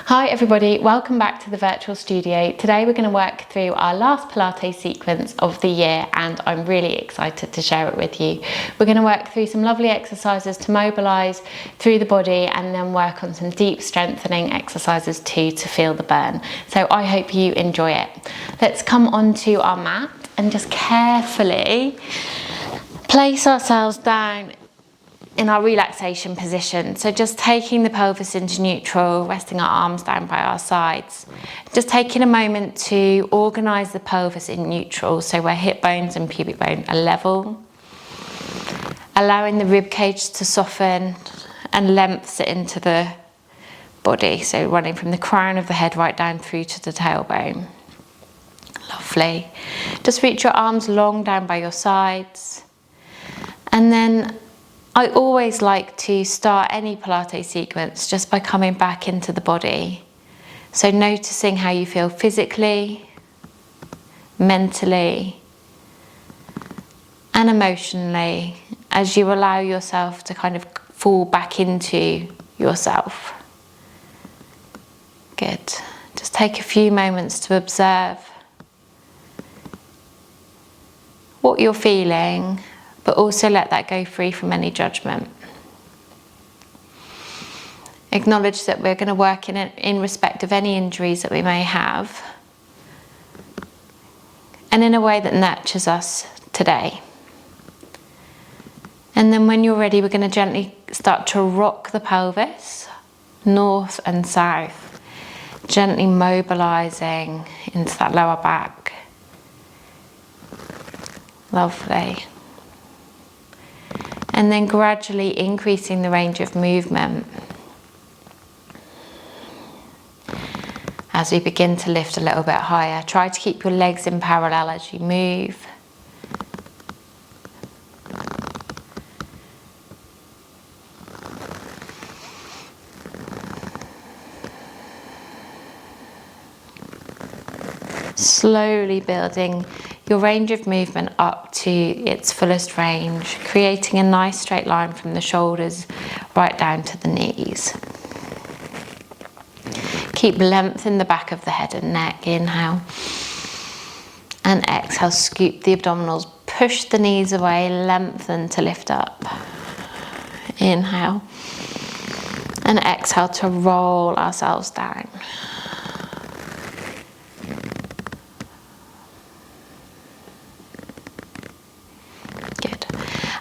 Hi everybody, welcome back to the virtual studio. Today we're going to work through our last Pilates sequence of the year and I'm really excited to share it with you. We're going to work through some lovely exercises to mobilise through the body and then work on some deep strengthening exercises too to feel the burn. So I hope you enjoy it. Let's come onto our mat and just carefully place ourselves down in our relaxation position. So just taking the pelvis into neutral, resting our arms down by our sides. Just taking a moment to organise the pelvis in neutral, so where hip bones and pubic bone are level. Allowing the rib cage to soften and length it into the body, so running from the crown of the head right down through to the tailbone. Lovely. Just reach your arms long down by your sides. And then I always like to start any Pilates sequence just by coming back into the body. So noticing how you feel physically, mentally, and emotionally as you allow yourself to kind of fall back into yourself. Good. Just take a few moments to observe what you're feeling, but also let that go free from any judgment. Acknowledge that we're going to work in respect of any injuries that we may have, and in a way that nurtures us today. And then when you're ready, we're going to gently start to rock the pelvis, north and south, gently mobilising into that lower back. Lovely. And then gradually increasing the range of movement as we begin to lift a little bit higher. Try to keep your legs in parallel as you move. Slowly building your range of movement up to its fullest range, creating a nice straight line from the shoulders right down to the knees. Keep length in the back of the head and neck. Inhale and exhale, scoop the abdominals, push the knees away, lengthen to lift up. Inhale and exhale to roll ourselves down.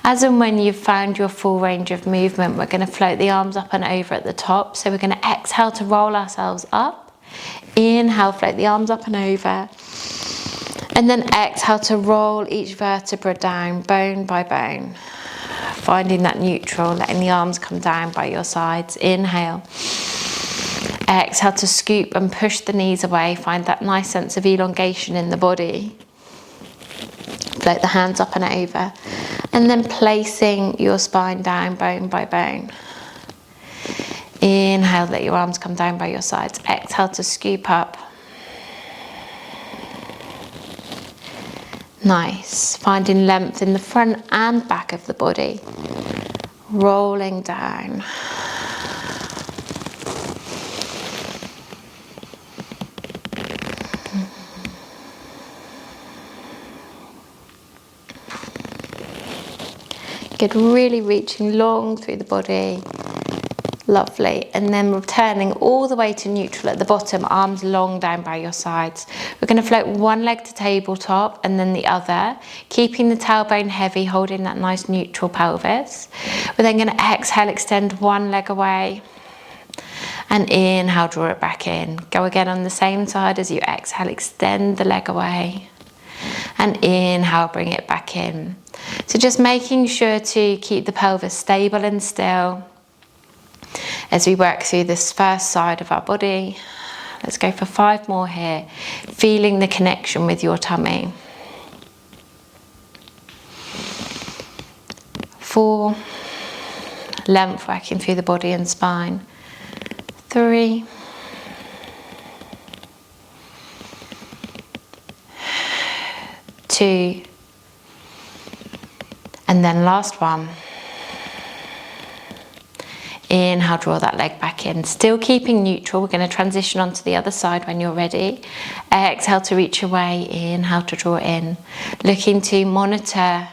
As and when you've found your full range of movement, we're going to float the arms up and over at the top. So we're going to exhale to roll ourselves up. Inhale, float the arms up and over. And then exhale to roll each vertebra down, bone by bone. Finding that neutral, letting the arms come down by your sides. Inhale. Exhale to scoop and push the knees away. Find that nice sense of elongation in the body. Float the hands up and over. And then placing your spine down bone by bone. Inhale, let your arms come down by your sides. Exhale to scoop up. Nice. Finding length in the front and back of the body. Rolling down. Good, really reaching long through the body. Lovely. And then returning all the way to neutral at the bottom, arms long down by your sides. We're going to float one leg to tabletop and then the other, keeping the tailbone heavy, holding that nice neutral pelvis. We're then going to exhale, extend one leg away. And inhale, draw it back in. Go again on the same side as you exhale, extend the leg away. And inhale, bring it back in. So just making sure to keep the pelvis stable and still as we work through this first side of our body. Let's go for 5 more here. Feeling the connection with your tummy. 4. Length working through the body and spine. 3. 2. And then last one. inhale, draw that leg back in. Still keeping neutral. We're going to transition onto the other side when you're ready. Exhale to reach away, inhale to draw in. Looking to monitor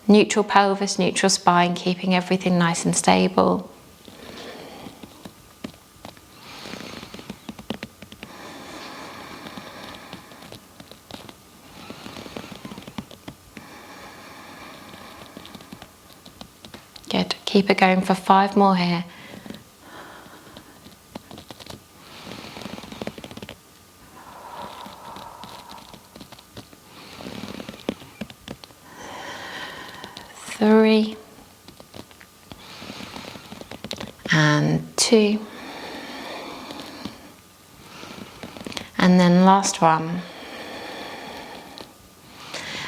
neutral pelvis, neutral spine, keeping everything nice and stable. Good. Keep it going for 5 more here. Three. And 2. And then last one.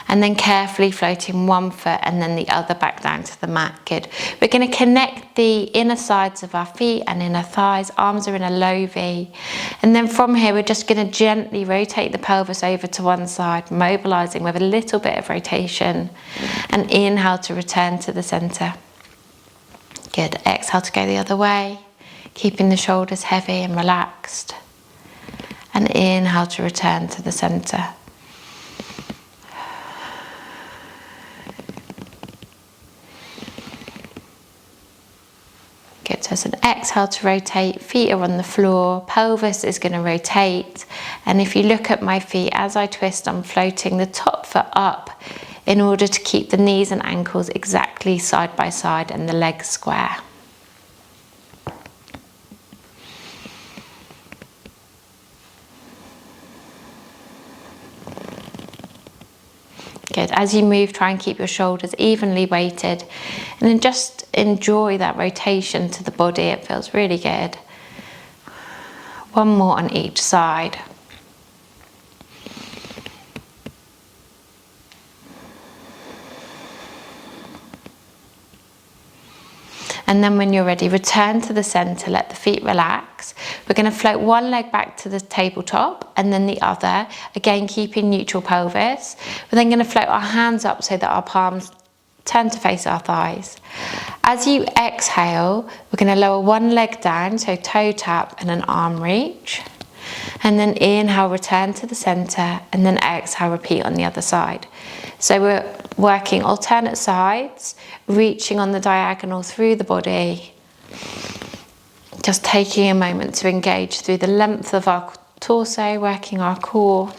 And then carefully floating one foot and then the other back down to the mat. Good. We're going to connect the inner sides of our feet and inner thighs. Arms are in a low V. And then from here, we're just going to gently rotate the pelvis over to one side, mobilizing with a little bit of rotation. And inhale to return to the center. Good. Exhale to go the other way, keeping the shoulders heavy and relaxed. And inhale to return to the center. Good, so it's an exhale to rotate, feet are on the floor, pelvis is going to rotate, and if you look at my feet, as I twist, I'm floating the top foot up in order to keep the knees and ankles exactly side by side and the legs square. Good. As you move, try and keep your shoulders evenly weighted and then just enjoy that rotation to the body. It feels really good. One more on each side. And then when you're ready, return to the center, let the feet relax. We're going to float one leg back to the tabletop and then the other, again keeping neutral pelvis. We're then going to float our hands up so that our palms turn to face our thighs. As you exhale, we're going to lower one leg down, so toe tap and an arm reach. And then inhale, return to the center, and then exhale, repeat on the other side. So we're working alternate sides, reaching on the diagonal through the body. Just taking a moment to engage through the length of our torso, working our core.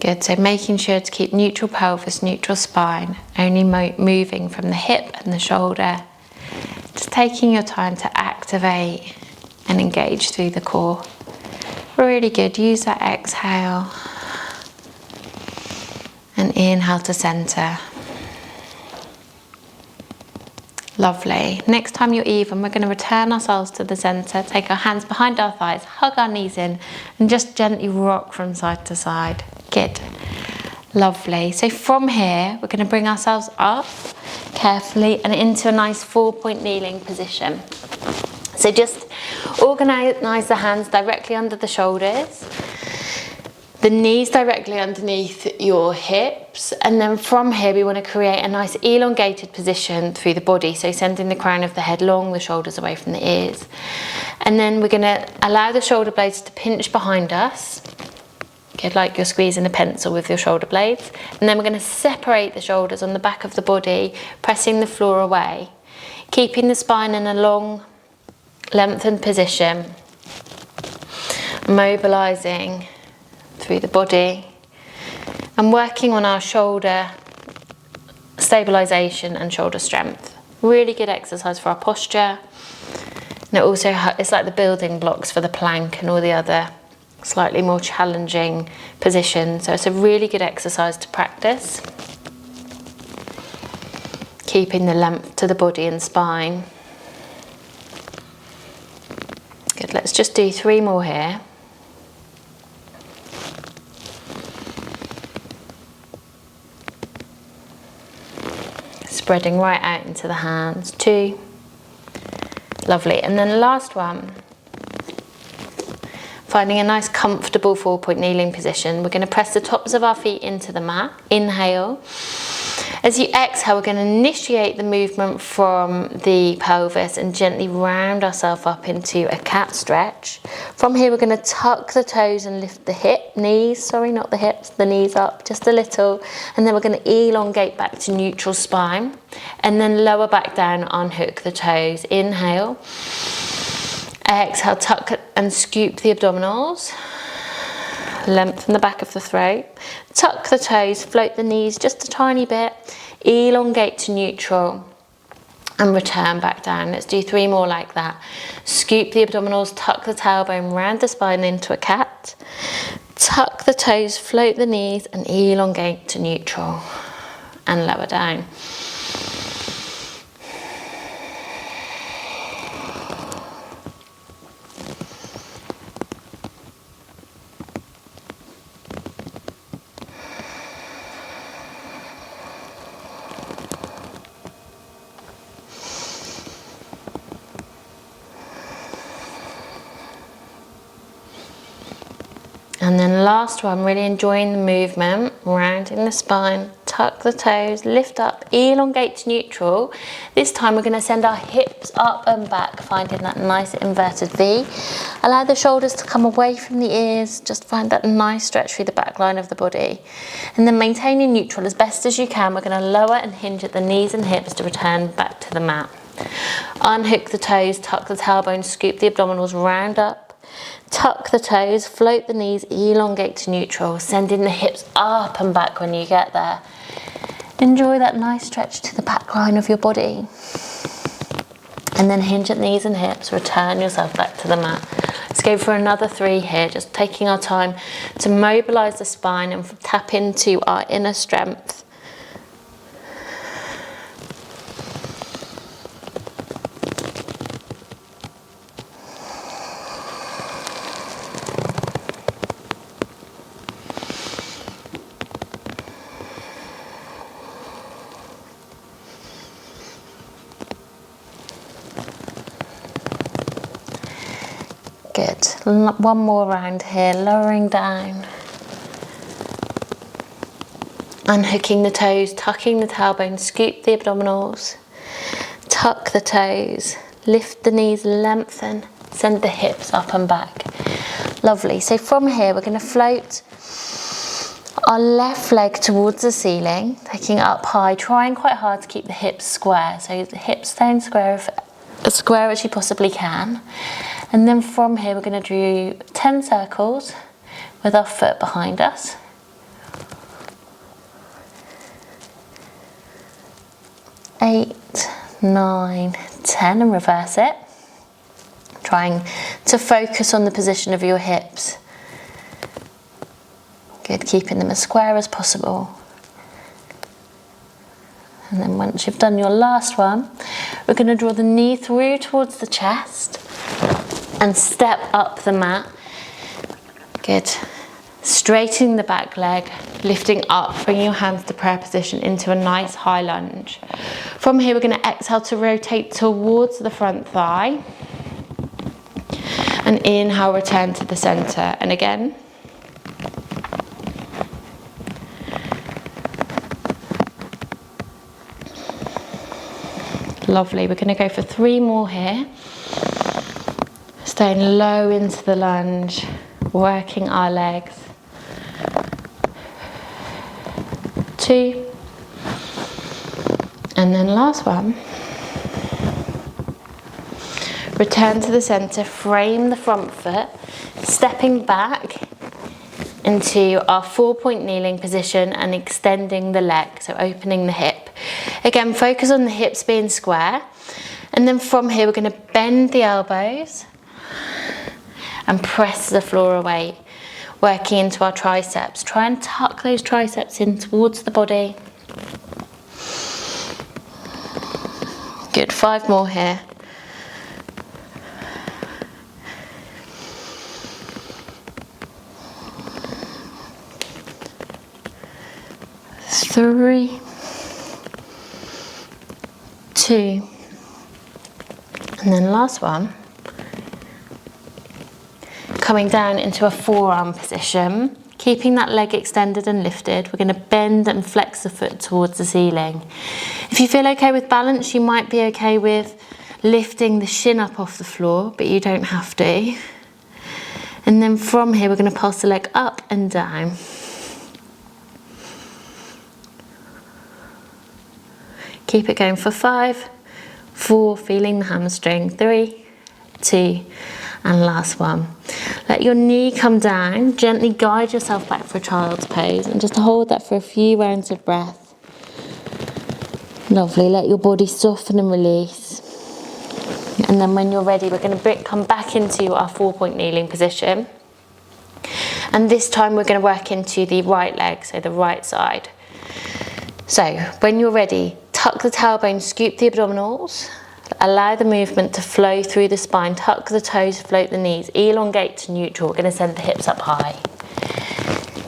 Good, so making sure to keep neutral pelvis, neutral spine, only moving from the hip and the shoulder. Just taking your time to activate and engage through the core. Really good, use that exhale and inhale to center. Lovely. Next time you're even, we're going to return ourselves to the center, take our hands behind our thighs, hug our knees in, and just gently rock from side to side. Good. Lovely. So from here, we're going to bring ourselves up carefully and into a nice 4-point kneeling position. So just organize the hands directly under the shoulders, the knees directly underneath your hips, and then from here we want to create a nice elongated position through the body, so sending the crown of the head long, the shoulders away from the ears. And then we're going to allow the shoulder blades to pinch behind us. Good, like you're squeezing a pencil with your shoulder blades. And then we're going to separate the shoulders on the back of the body, pressing the floor away, keeping the spine in a long, lengthened position, mobilizing through the body and working on our shoulder stabilization and shoulder strength. Really good exercise for our posture. And it also, it's like the building blocks for the plank and all the other slightly more challenging positions. So it's a really good exercise to practice. Keeping the length to the body and spine. Good, let's just do 3 more here. spreading right out into the hands. 2. Lovely. And then last one. Finding a nice comfortable 4-point kneeling position. We're going to press the tops of our feet into the mat. Inhale. As you exhale, we're going to initiate the movement from the pelvis and gently round ourselves up into a cat stretch. From here, we're going to tuck the toes and lift the knees, not the hips, the knees up just a little. And then we're going to elongate back to neutral spine and then lower back down, unhook the toes. Inhale. Exhale, tuck and scoop the abdominals. Lengthen the back of the throat. Tuck the toes, float the knees just a tiny bit. Elongate to neutral and return back down. Let's do 3 more like that. Scoop the abdominals, tuck the tailbone, round the spine into a cat. Tuck the toes, float the knees and elongate to neutral and lower down. And then last one, really enjoying the movement, rounding the spine, tuck the toes, lift up, elongate to neutral. This time we're going to send our hips up and back, finding that nice inverted V. Allow the shoulders to come away from the ears, just find that nice stretch through the back line of the body. And then maintaining neutral as best as you can, we're going to lower and hinge at the knees and hips to return back to the mat. Unhook the toes, tuck the tailbone, scoop the abdominals, round up. Tuck the toes, float the knees, elongate to neutral, sending the hips up and back when you get there. Enjoy that nice stretch to the back line of your body. And then hinge at knees and hips, return yourself back to the mat. Let's go for another 3 here, just taking our time to mobilize the spine and tap into our inner strength. Good. One more round here, lowering down. Unhooking the toes, tucking the tailbone, scoop the abdominals. Tuck the toes, lift the knees, lengthen, send the hips up and back. Lovely. So from here, we're going to float our left leg towards the ceiling, taking it up high, trying quite hard to keep the hips square. So the hips staying square, as square as you possibly can. And then from here, we're going to do 10 circles with our foot behind us. 8, 9, 10, and reverse it. Trying to focus on the position of your hips. Good, keeping them as square as possible. And then once you've done your last one, we're going to draw the knee through towards the chest and step up the mat. Good. Straightening the back leg, lifting up, bringing your hands to prayer position into a nice high lunge. From here, we're going to exhale to rotate towards the front thigh. And inhale, return to the center. And again. Lovely. We're going to go for 3 more here. Staying low into the lunge, working our legs. 2. And then last one. Return to the center, frame the front foot, stepping back into our 4-point kneeling position and extending the leg, so opening the hip. Again, focus on the hips being square. And then from here, we're going to bend the elbows and press the floor away, working into our triceps. Try and tuck those triceps in towards the body. Good, 5 more here. 3, 2, and then last one. Coming down into a forearm position, keeping that leg extended and lifted. We're going to bend and flex the foot towards the ceiling. If you feel okay with balance, you might be okay with lifting the shin up off the floor, but you don't have to. And then from here, we're going to pulse the leg up and down. Keep it going for 5, 4, feeling the hamstring, 3, 2, and last one. Let your knee come down, gently guide yourself back for child's pose and just hold that for a few rounds of breath. Lovely, let your body soften and release. And then when you're ready, we're going to come back into our 4-point kneeling position. And this time we're going to work into the right leg, so the right side. So when you're ready, tuck the tailbone, scoop the abdominals. Allow the movement to flow through the spine, tuck the toes, float the knees, elongate to neutral. We're going to send the hips up high.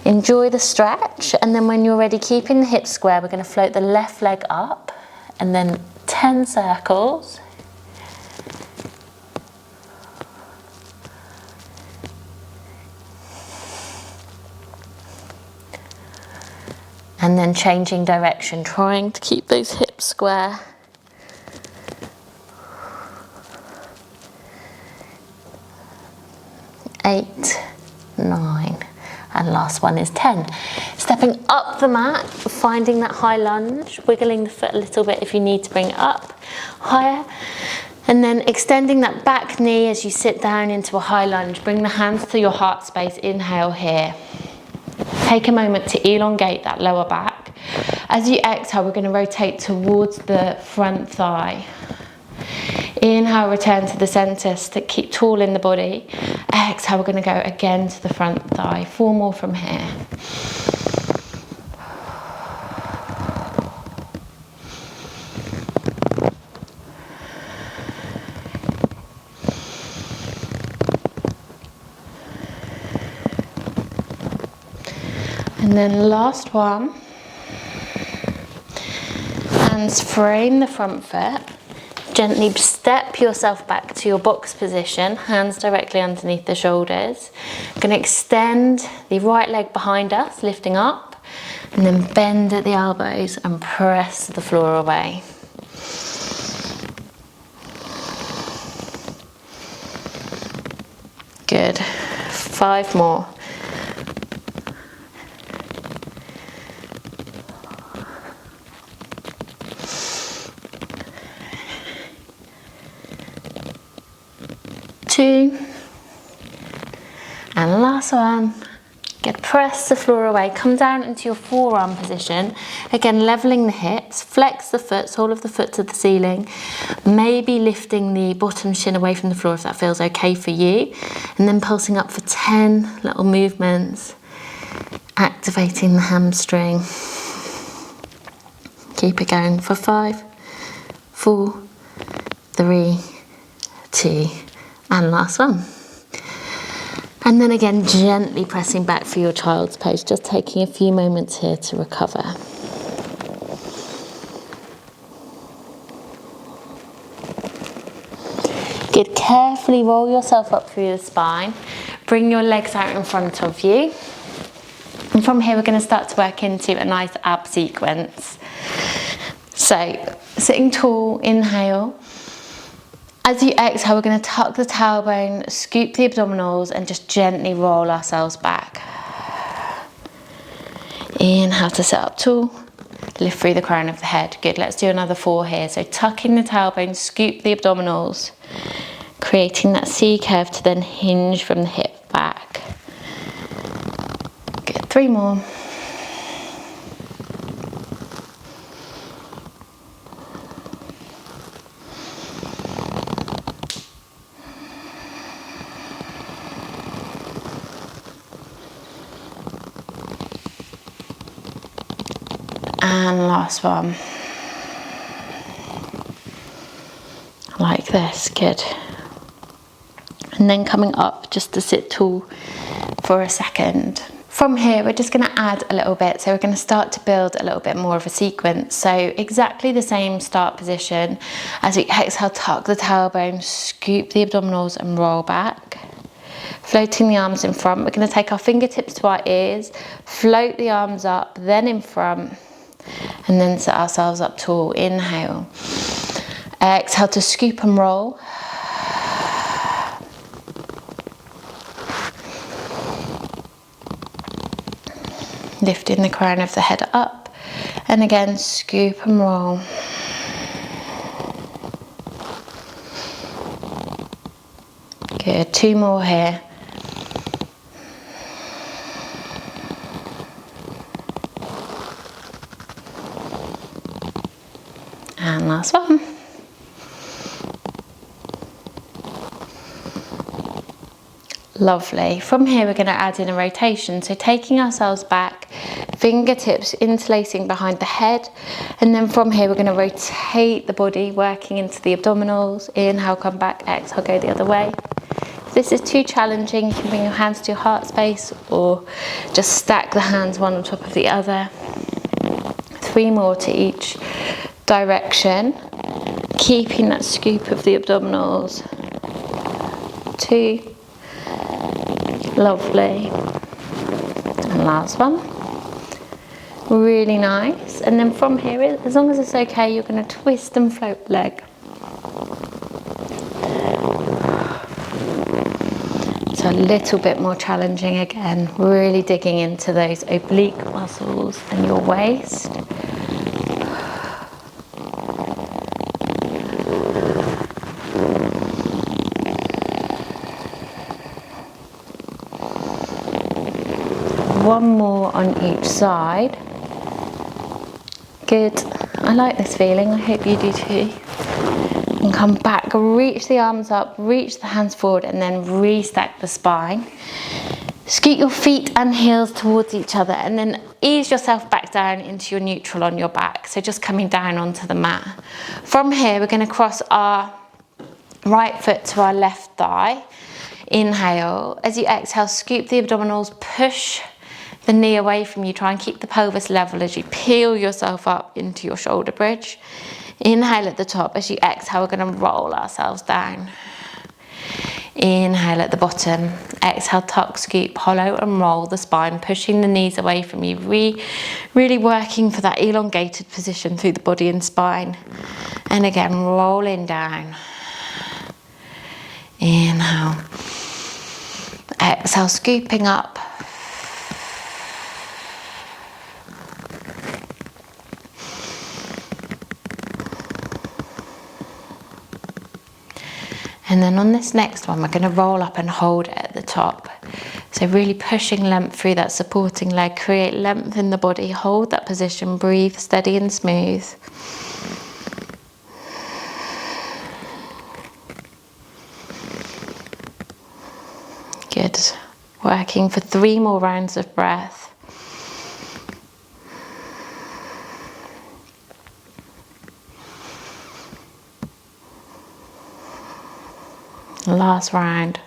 Enjoy the stretch, and then when you're ready, keeping the hips square, we're going to float the left leg up, and then 10 circles. And then changing direction, trying to keep those hips square. 8, 9, and last one is 10. Stepping up the mat, finding that high lunge, wiggling the foot a little bit if you need to bring it up higher, and then extending that back knee as you sit down into a high lunge. Bring the hands to your heart space, inhale here. Take a moment to elongate that lower back. As you exhale, we're going to rotate towards the front thigh. Inhale, return to the centre, keep tall in the body. Exhale, we're going to go again to the front thigh. 4 more from here. And then last one. Hands frame the front foot. Gently step yourself back to your box position, hands directly underneath the shoulders. We're going to extend the right leg behind us, lifting up, and then bend at the elbows and press the floor away. Good. 5 more. Two, and last one. Good, press the floor away, come down into your forearm position. Again, leveling the hips, flex the foot, sole of the foot to the ceiling. Maybe lifting the bottom shin away from the floor if that feels okay for you. And then pulsing up for 10 little movements, activating the hamstring. Keep it going for 5, 4, 3, 2, and last one. And then again, gently pressing back for your child's pose, just taking a few moments here to recover. Good, carefully roll yourself up through the spine. Bring your legs out in front of you. And from here, we're going to start to work into a nice ab sequence. So, sitting tall, inhale. As you exhale, we're going to tuck the tailbone, scoop the abdominals, and just gently roll ourselves back. Inhale to sit up tall, lift through the crown of the head. Good, let's do another 4 here. So tucking the tailbone, scoop the abdominals, creating that C curve to then hinge from the hip back. Good, 3 more. And last one. Like this, good. And then coming up just to sit tall for a second. From here, we're just going to add a little bit. So we're going to start to build a little bit more of a sequence. So exactly the same start position. As we exhale, tuck the tailbone, scoop the abdominals and roll back. Floating the arms in front. We're going to take our fingertips to our ears, float the arms up, then in front, and then set ourselves up tall. Inhale. Exhale to scoop and roll. Lifting the crown of the head up, and again scoop and roll. Good, 2 more here. And last one. Lovely. From here we're going to add in a rotation, so taking ourselves back, fingertips interlacing behind the head, and then from here we're going to rotate the body, working into the abdominals. Inhale, come back, exhale, go the other way. If this is too challenging, you can bring your hands to your heart space or just stack the hands one on top of the other. 3 more to each direction, keeping that scoop of the abdominals. 2. Lovely. And last one. Really nice. And then from here, as long as it's okay, you're going to twist and float the leg. So a little bit more challenging again, really digging into those oblique muscles and your waist. One more on each side. Good. I like this feeling. I hope you do too. And come back, reach the arms up, reach the hands forward, and then restack the spine. Scoot your feet and heels towards each other, and then ease yourself back down into your neutral on your back. So just coming down onto the mat. From here, we're going to cross our right foot to our left thigh. Inhale. As you exhale, scoop the abdominals, push the knee away from you. Try and keep the pelvis level as you peel yourself up into your shoulder bridge. Inhale at the top. As you exhale, we're going to roll ourselves down. Inhale at the bottom. Exhale, tuck, scoop, hollow and roll the spine, pushing the knees away from you. Really working for that elongated position through the body and spine. And again, rolling down. Inhale. Exhale, scooping up. And then on this next one, we're going to roll up and hold it at the top. So really pushing length through that supporting leg, create length in the body, hold that position, breathe steady and smooth. Good. Working for 3 more rounds of breath. Last round.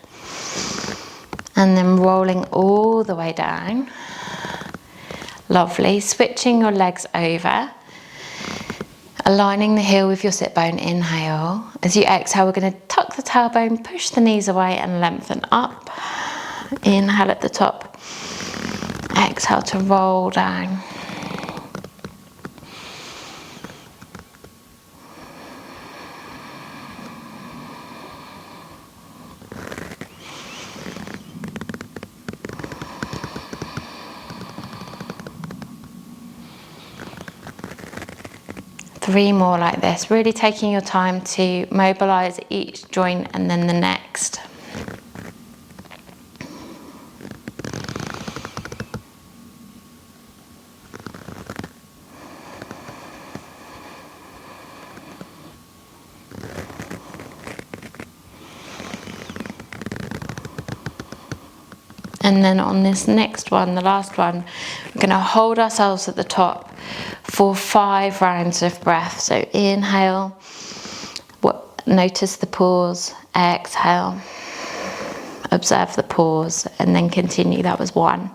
And then rolling all the way down. Lovely. Switching your legs over. Aligning the heel with your sit bone. Inhale. As you exhale, we're going to tuck the tailbone, push the knees away and lengthen up. Inhale at the top. Exhale to roll down. Three more like this, really taking your time to mobilize each joint and then the next. And then on this next one, the last one, we're going to hold ourselves at the top for 5 rounds of breath. So inhale, notice the pause, exhale, observe the pause, and then continue. That was 1.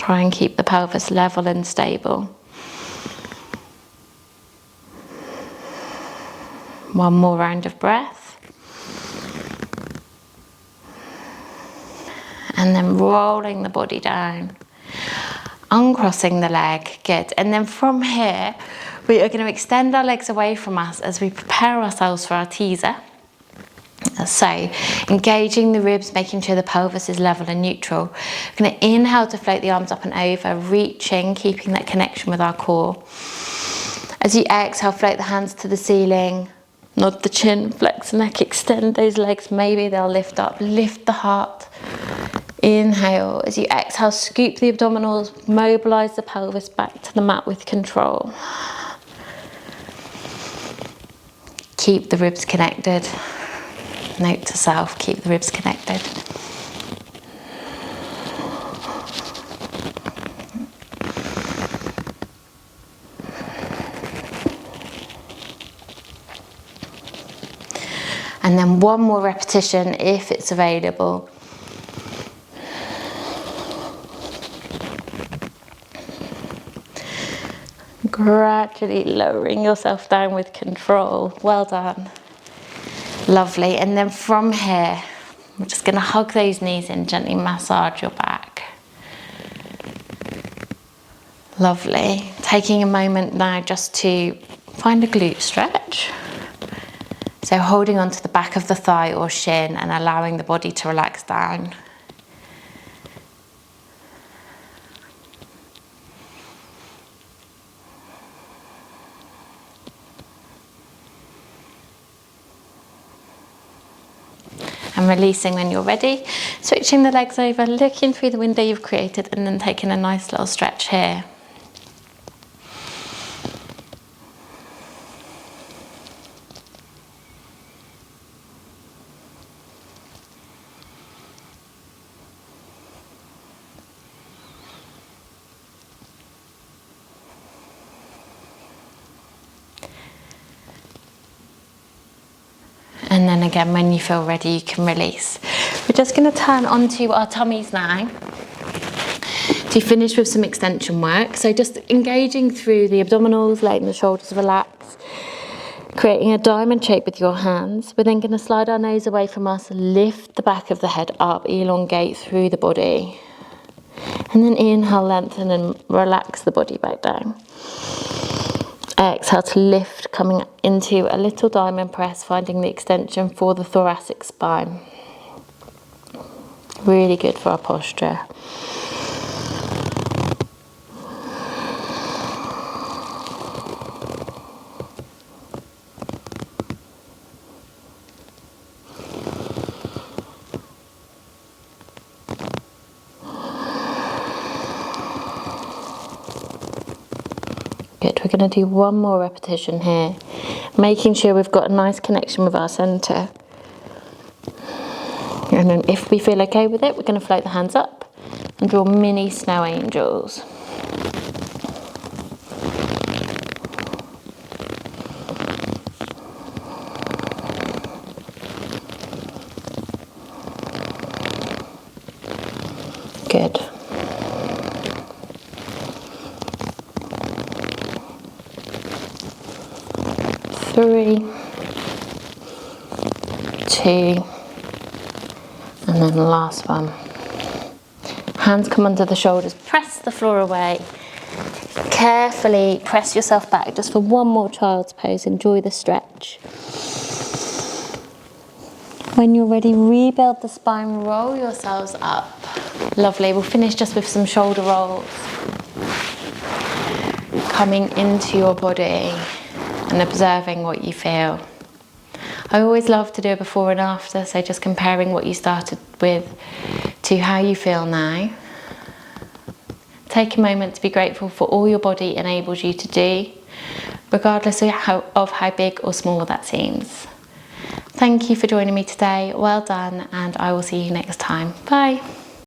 Try and keep the pelvis level and stable. One more round of breath. And then rolling the body down. Uncrossing the leg, good. And then from here, we are going to extend our legs away from us as we prepare ourselves for our teaser. So, engaging the ribs, making sure the pelvis is level and neutral. We're going to inhale to float the arms up and over, reaching, keeping that connection with our core. As you exhale, float the hands to the ceiling, nod the chin, flex the neck, extend those legs, maybe they'll lift up, lift the heart. Inhale, as you exhale, scoop the abdominals, mobilize the pelvis back to the mat with control. Keep the ribs connected. Note to self, keep the ribs connected. And then one more repetition if it's available. Gradually lowering yourself down with control. Well done. Lovely. And then from here, we're just going to hug those knees in, gently massage your back. Lovely. Taking a moment now just to find a glute stretch. So holding onto the back of the thigh or shin and allowing the body to relax down. And releasing when you're ready. Switching the legs over, looking through the window you've created, and then taking a nice little stretch here. And then again, when you feel ready, you can release. We're just going to turn onto our tummies now to finish with some extension work. So just engaging through the abdominals, letting the shoulders relax, creating a diamond shape with your hands. We're then going to slide our nose away from us, lift the back of the head up, elongate through the body. And then inhale, lengthen and relax the body back down. Exhale to lift, coming into a little diamond press, finding the extension for the thoracic spine. Really good for our posture. Good, we're going to do one more repetition here, making sure we've got a nice connection with our centre. And then if we feel okay with it, we're going to float the hands up and draw mini snow angels. Good. Three, two, and then the last one. Hands come under the shoulders, press the floor away. Carefully press yourself back just for one more child's pose. Enjoy the stretch. When you're ready, rebuild the spine, roll yourselves up. Lovely, we'll finish just with some shoulder rolls. Coming into your body and observing what you feel. I always love to do a before and after, so just comparing what you started with to how you feel now. Take a moment to be grateful for all your body enables you to do, regardless of how big or small that seems. Thank you for joining me today. Well done, and I will see you next time. Bye.